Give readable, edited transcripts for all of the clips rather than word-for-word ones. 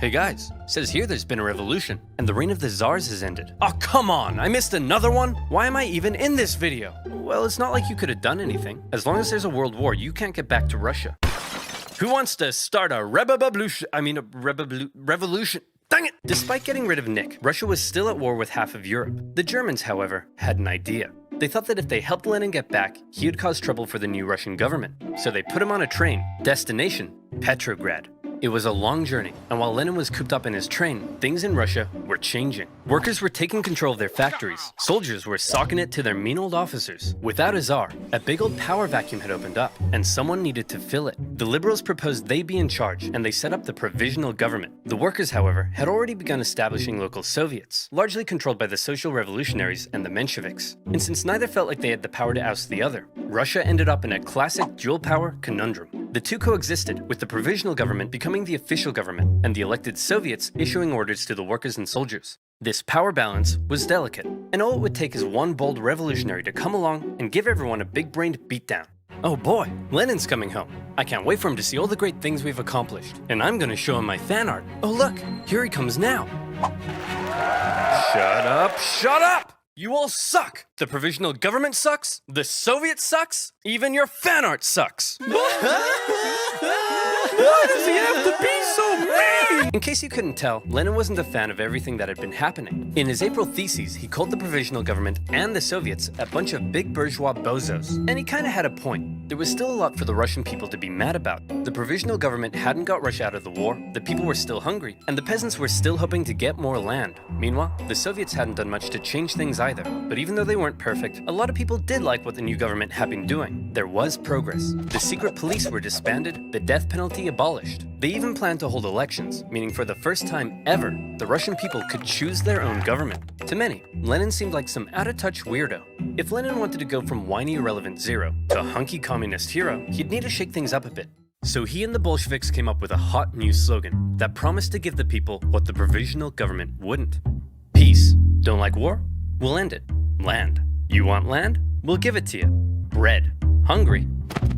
Hey guys, says here there's been a revolution, and the reign of the Tsars has ended. Oh come on, I missed another one? Why am I even in this video? Well, it's not like you could have done anything. As long as there's a world war, you can't get back to Russia. Who wants to start a revolution? Dang it! Despite getting rid of Nick, Russia was still at war with half of Europe. The Germans, however, had an idea. They thought that if they helped Lenin get back, he would cause trouble for the new Russian government. So they put him on a train. Destination, Petrograd. It was a long journey, and while Lenin was cooped up in his train, things in Russia were changing. Workers were taking control of their factories. Soldiers were socking it to their mean old officers. Without a czar, a big old power vacuum had opened up, and someone needed to fill it. The liberals proposed they be in charge, and they set up the provisional government. The workers, however, had already begun establishing local Soviets, largely controlled by the social revolutionaries and the Mensheviks. And since neither felt like they had the power to oust the other, Russia ended up in a classic dual power conundrum. The two coexisted, with the provisional government becoming the official government, and the elected Soviets issuing orders to the workers and soldiers. This power balance was delicate, and all it would take is one bold revolutionary to come along and give everyone a big-brained beatdown. Oh boy, Lenin's coming home. I can't wait for him to see all the great things we've accomplished, and I'm gonna show him my fan art. Oh look, here he comes now. Shut up, shut up! You all suck! The provisional government sucks, the Soviet sucks, even your fan art sucks! Why does he have to be so mean? In case you couldn't tell, Lenin wasn't a fan of everything that had been happening. In his April theses, he called the provisional government and the Soviets a bunch of big bourgeois bozos. And he kinda had a point. There was still a lot for the Russian people to be mad about. The provisional government hadn't got Russia out of the war, the people were still hungry, and the peasants were still hoping to get more land. Meanwhile, the Soviets hadn't done much to change things either. But even though they weren't perfect, a lot of people did like what the new government had been doing. There was progress. The secret police were disbanded, the death penalty abolished. They even planned to hold elections, meaning for the first time ever, the Russian people could choose their own government. To many, Lenin seemed like some out-of-touch weirdo. If Lenin wanted to go from whiny irrelevant zero to hunky communist hero, he'd need to shake things up a bit. So he and the Bolsheviks came up with a hot new slogan that promised to give the people what the provisional government wouldn't. Peace. Don't like war? We'll end it. Land. You want land? We'll give it to you. Bread. Hungry?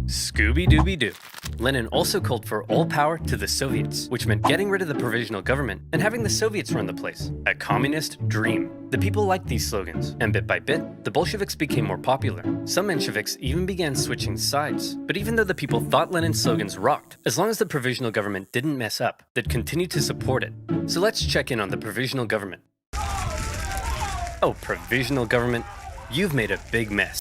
Scooby-Dooby-Doo. Lenin also called for all power to the Soviets, which meant getting rid of the provisional government and having the Soviets run the place. A communist dream. The people liked these slogans, and bit by bit, the Bolsheviks became more popular. Some Mensheviks even began switching sides. But even though the people thought Lenin's slogans rocked, as long as the provisional government didn't mess up, they'd continue to support it. So let's check in on the provisional government. Oh, provisional government, you've made a big mess.